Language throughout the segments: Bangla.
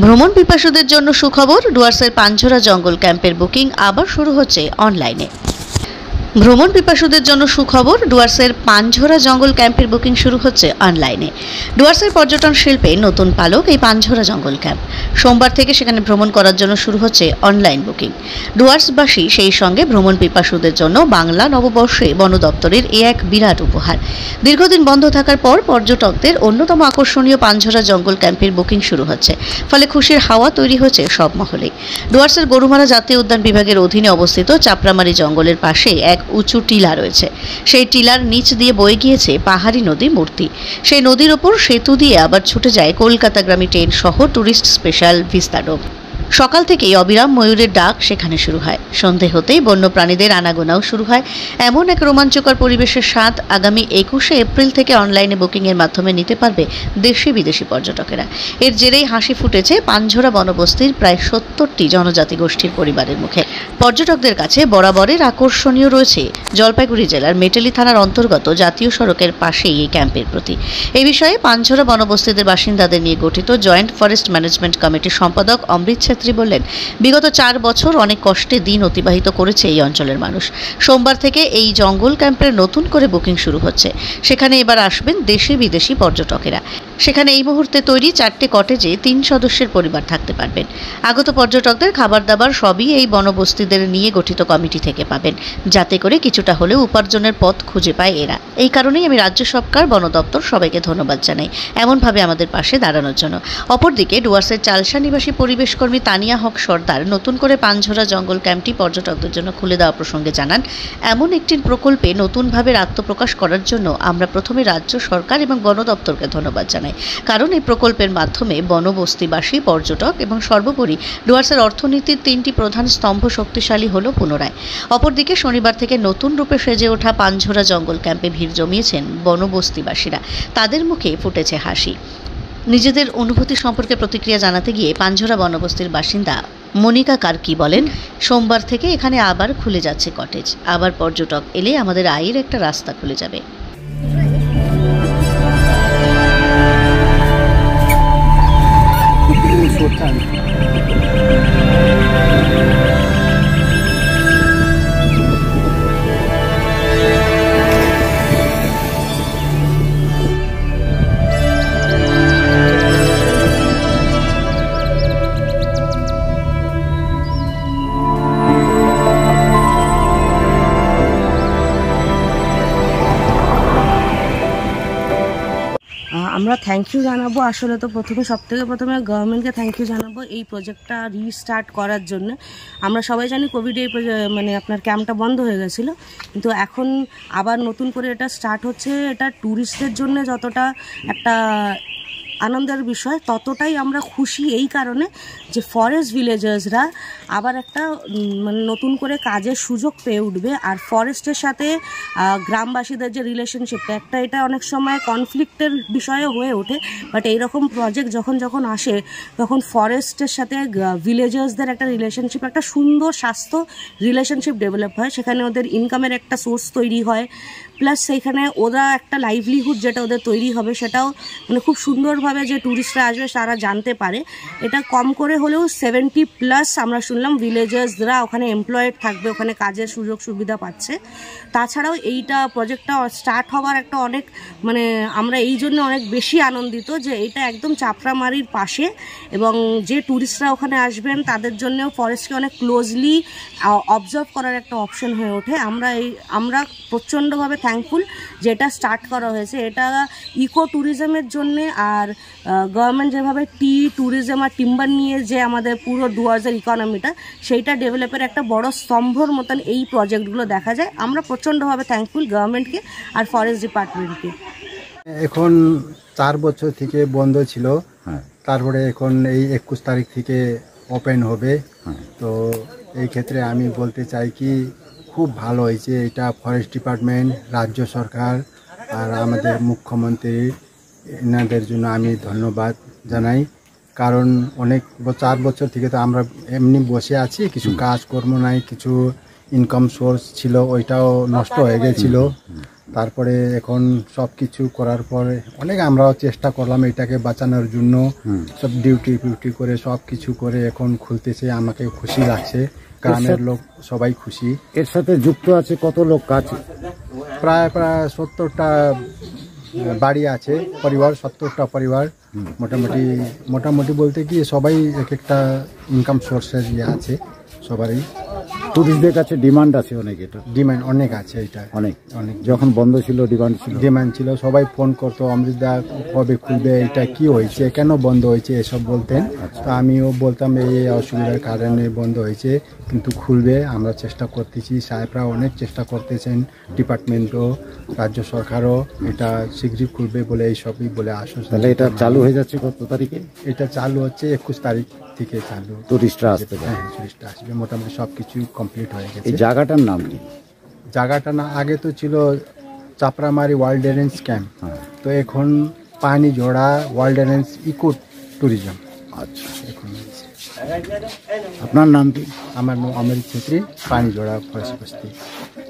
ভ্রমণ পিপাসুদের জন্য সুখবর, ডুয়ার্সের পাঞ্ঝরা জঙ্গল ক্যাম্পের বুকিং আবার শুরু হচ্ছে অনলাইনে। ভ্রমণ পিপাসুদের জন্য সুখবর, ডুয়ার্সের পাঞ্ঝরা জঙ্গল ক্যাম্পের বুকিং শুরু হচ্ছে অনলাইনে। ডুয়ার্সের পর্যটন শিল্পে নতুন পালক এই পাঞ্ঝরা জঙ্গল ক্যাম্প। সোমবার থেকে সেখানে ভ্রমণ করার জন্য শুরু হচ্ছে অনলাইন বুকিং। ডুয়ার্সবাসী সেই সঙ্গে ভ্রমণ পিপাসুদের জন্য বাংলা নববর্ষে বন দপ্তরের এ এক বিরাট উপহার। দীর্ঘদিন বন্ধ থাকার পর পর্যটকদের অন্যতম আকর্ষণীয় পাঞ্ঝরা জঙ্গল ক্যাম্পের বুকিং শুরু হচ্ছে, ফলে খুশির হাওয়া তৈরি হচ্ছে সব মহলে। ডুয়ার্সের গরুমারা জাতীয় উদ্যান বিভাগের অধীনে অবস্থিত চাপড়ামারি জঙ্গলের পাশে এক উঁচু টিলা রয়েছে। সেই টিলার নিচ দিয়ে বয়ে গিয়েছে পাহাড়ি নদী মূর্তি। সেই নদীর ওপর সেতু দিয়ে আবার ছুটে যায় কলকাতাগামী ট্রেন সহ ট্যুরিস্ট স্পেশাল ভিস্তাডোম। সকাল থেকেই অবিরাম ময়ূরের ডাক সেখানে শুরু হয়। সন্ধে হতেই বন্য প্রাণীদের আনাগোনাও শুরু হয়। এমন এক রোমাঞ্চকর পরিবেশের স্বাদ আগামী 21শে এপ্রিল থেকে অনলাইনে বুকিংয়ের মাধ্যমে নিতে পারবে দেশি বিদেশি পর্যটকেরা। এর জেরেই হাসি ফুটেছে পাঞ্ঝরা বনবস্তির প্রায় 70টি জনজাতি গোষ্ঠীর পরিবারের মুখে। পর্যটকদের কাছে বরাবরের আকর্ষণীয় রয়েছে জলপাইগুড়ি জেলার মেটেলি থানার অন্তর্গত জাতীয় সড়কের পাশেই এই ক্যাম্পের প্রতি। এই বিষয়ে পাঞ্ঝরা বনবস্তিদের বাসিন্দাদের নিয়ে গঠিত জয়েন্ট ফরেস্ট ম্যানেজমেন্ট কমিটির সম্পাদক অমৃত ছেত্রী বললেন, বিগত 4 বছর অনেক কষ্টে দিন অতিবাহিত করেছে এই অঞ্চলের মানুষ। সোমবার থেকে এই জঙ্গল ক্যাম্পের নতুন করে বুকিং শুরু হচ্ছে। সেখানে এবার আসবেন দেশি বিদেশি পর্যটকেরা। সেখানে এই মুহূর্তে তৈরি 4টে কটেজে 3 সদস্যের পরিবার থাকতে পারবেন। আগত পর্যটকদের খাবার দাবার সবই এই বনবস্তিদের নিয়ে গঠিত কমিটি থেকে পাবেন, যাতে করে কিছুটা হলেও উপার্জনের পথ খুঁজে পায় এরা। এই কারণেই আমি রাজ্য সরকার, বন দপ্তর সবাইকে ধন্যবাদ জানাই এমনভাবে আমাদের পাশে দাঁড়ানোর জন্য। অপরদিকে ডুয়ার্সের চালসা নিবাসী পরিবেশকর্মী তানিয়া হক সর্দার নতুন করে পাঞ্ঝরা জঙ্গল ক্যাম্পটি পর্যটকদের জন্য খুলে দেওয়া প্রসঙ্গে জানান, এমন একটি প্রকল্পে নতুনভাবে আত্মপ্রকাশ করার জন্য আমরা প্রথমে রাজ্য সরকার এবং বন দপ্তরকে ধন্যবাদ জানাই। কারণ এই প্রকল্পের মাধ্যমে বনবস্তিবাসী, পর্যটক এবং সর্বোপরি ডুয়ার্সের অর্থনীতির 3টি প্রধান স্তম্ভ শক্তিশালী হলো পুনরায়। অপরদিকে শনিবার থেকে নতুন রূপে সেজে ওঠা পাঞ্ঝরা জঙ্গল ক্যাম্পে ভিড় জমিয়েছেন বনবস্তিবাসীরা। তাদের মুখে ফুটেছে হাসি। নিজেদের অনুভূতি সম্পর্কে প্রতিক্রিয়া জানাতে গিয়ে পাঞ্ঝরা বনবস্তির বাসিন্দা মনিকা কার্কি বলেন, সোমবার থেকে এখানে আবার খুলে যাচ্ছে কটেজ। আবার পর্যটক এলে আমাদের আয়ের একটা রাস্তা খুলে যাবে। আমরা থ্যাংক ইউ জানাবো। আসলে তো সবথেকে প্রথমে গভর্নমেন্টকে থ্যাংক ইউ জানাবো এই প্রজেক্টটা রিস্টার্ট করার জন্য। আমরা সবাই জানি কোভিডে আপনার ক্যাম্পটা বন্ধ হয়ে গেছিলো, কিন্তু এখন আবার নতুন করে এটা স্টার্ট হচ্ছে। এটা ট্যুরিস্টদের জন্য যতটা একটা আনন্দের বিষয়, ততটাই আমরা খুশি এই কারণে যে ফরেস্ট ভিলেজার্সরা আবার একটা নতুন করে কাজের সুযোগ পেয়ে উঠবে। আর ফরেস্টের সাথে গ্রামবাসীদের যে রিলেশনশিপটা, এটা অনেক সময় কনফ্লিক্টের বিষয়ে হয়ে ওঠে। বাট এইরকম প্রজেক্ট যখন আসে, তখন ফরেস্টের সাথে ভিলেজার্সদের একটা রিলেশনশিপ, একটা সুন্দর স্বাস্থ্য রিলেশনশিপ ডেভেলপ হয়। সেখানে ওদের ইনকামের একটা সোর্স তৈরি হয়, প্লাস সেইখানে ওরা একটা লাইভলিহুড যেটা ওদের তৈরি হবে, সেটাও খুব সুন্দরভাবে যে ট্যুরিস্টরা আসবে তারা জানতে পারে। এটা কম করে হলেও 70+ আমরা শুনলাম ভিলেজার্সরা ওখানে এমপ্লয়েড থাকবে, ওখানে কাজের সুযোগ সুবিধা পাচ্ছে। তাছাড়াও এইটা প্রজেক্টটা স্টার্ট হওয়ার একটা অনেক আমরা এই জন্য অনেক বেশি আনন্দিত যে এটা একদম চাপড়ামারির পাশে, এবং যে ট্যুরিস্টরা ওখানে আসবেন তাদের জন্যও ফরেস্টকে অনেক ক্লোজলি অবজার্ভ করার একটা অপশন হয়ে ওঠে। আমরা প্রচণ্ডভাবে থ্যাঙ্কফুল যে এটা স্টার্ট করা হয়েছে। এটা ইকো ট্যুরিজমের জন্যে, আর গভর্নমেন্ট যেভাবে ট্যুরিজম আর টিম্বার নিয়ে যে আমাদের পুরো ডুয়ার্সের ইকোনমিটা, সেইটা ডেভেলপের একটা বড় স্তম্ভর মতন এই প্রজেক্টগুলো দেখা যায়। আমরা প্রচণ্ডভাবে থ্যাঙ্কফুল গভর্নমেন্টকে আর ফরেস্ট ডিপার্টমেন্টকে। এখন 4 বছর থেকে বন্ধ ছিল, তারপরে এখন এই 21 তারিখ থেকে ওপেন হবে। তো এই ক্ষেত্রে আমি বলতে চাই কি খুব ভালো হয়েছে এটা। ফরেস্ট ডিপার্টমেন্ট, রাজ্য সরকার আর আমাদের মুখ্যমন্ত্রী, এনাদের জন্য আমি ধন্যবাদ জানাই। কারণ 4 বছর থেকে তো আমরা এমনি বসে আছি, কিছু কাজকর্ম নাই, কিছু ইনকাম সোর্স ছিল ওইটাও নষ্ট হয়ে গেছিলো। তারপরে এখন সব কিছু করার পরে অনেক আমরাও চেষ্টা করলাম এটাকে বাঁচানোর জন্য, সব ডিউটি করে সব কিছু করে এখন খুলতেছে। আমাকে খুশি লাগছে, গ্রামের লোক সবাই খুশি। এর সাথে যুক্ত আছে কত লোক কাজ? প্রায় 70টা বাড়ি আছে, পরিবার 70টা পরিবার। মোটামুটি বলতে কি সবাই এক একটা ইনকাম সোর্সের ইয়ে আছে সবারই। টুরিস্টদের কাছে ডিমান্ড আছে অনেক, এটা ডিমান্ড অনেক আছে, এটা অনেক। যখন বন্ধ ছিল ডিমান্ড ছিল, সবাই ফোন করতো অমৃতদা কবে খুলবে, এটা কি হয়েছে, কেন বন্ধ হয়েছে এসব বলতেন। তো আমিও বলতাম এই অসুবিধার কারণে বন্ধ হয়েছে, কিন্তু খুলবে, আমরা চেষ্টা করতেছি। সাহেবরা অনেক চেষ্টা করতেছেন, ডিপার্টমেন্টও, রাজ্য সরকারও এটা শীঘ্রই খুলবে বলে এইসবই বলে আশ্বাস। তাহলে এটা চালু হয়ে যাচ্ছে কত তারিখে? এটা চালু হচ্ছে 21 তারিখ থেকে চালু। টুরিস্টরা আসতে পারে? হ্যাঁ, টুরিস্টরা আসবে। মোটামুটি সব কিছু কমপ্লিট হয়ে গেছে। এই জায়গাটার নাম কি? জায়গাটা না আগে তো ছিল চাপড়ামারি ওয়াইল্ডলাইফ ক্যাম্প, তো এখন পানি জোড়া ওয়াইল্ডলাইফ ইকো ট্যুরিজম। আচ্ছা, এখন আপনার নাম কি? আমার নাম অমৃত ছেত্রী, পানি জোড়া ফরেস্ট বস্তি।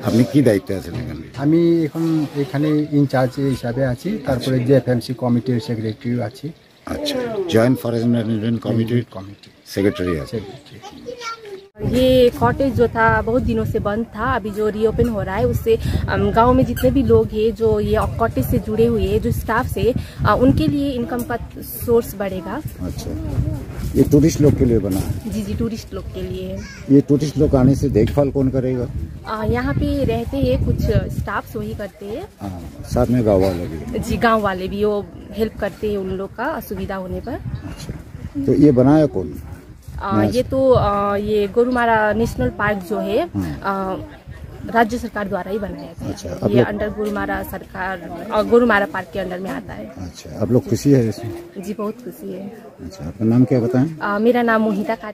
আপনি কি দায়িত্বে আছেন এখানে? আমি এখন এখানে ইনচার্জ হিসাবে আছি, তারপরে জেএফএমসি কমিটির সেক্রেটারিও আছি। আচ্ছা, joint forest management committee secretary আছে। ये कॉटेज जो था बहुत दिनों से बंद था, अभी जो रीओपन हो रहा है उससे गांव में जितने भी लोग हैं जो ये कॉटेज से जुड़े हुए हैं, जो स्टाफ से, उनके लिए इनकम का सोर्स बढ़ेगा। अच्छा, ये टूरिस्ट लोग के लिए बना है? जी जी, टूरिस्ट लोग के लिए। ये टूरिस्ट लोग आने से देखभाल कौन करेगा? यहाँ पे रहते हैं कुछ स्टाफ, वही करते हैं। साथ में गाँव वाले भी? जी, गांव वाले भी वो हेल्प करते हैं उन लोग का असुविधा होने पर। अच्छा, तो ये बनाया कौन? ये तो ये गोरुमारा नेशनल पार्क जो है राज्य सरकार द्वारा ही बनाया गया। अच्छा, ये अंडर गोरुमारा सरकार गोरुमारा पार्क के अंडर में आता है। अच्छा, आप लोग खुशी है इसमें? जी, बहुत खुशी है। अच्छा, आपका नाम क्या बताएं? मेरा नाम मोहिता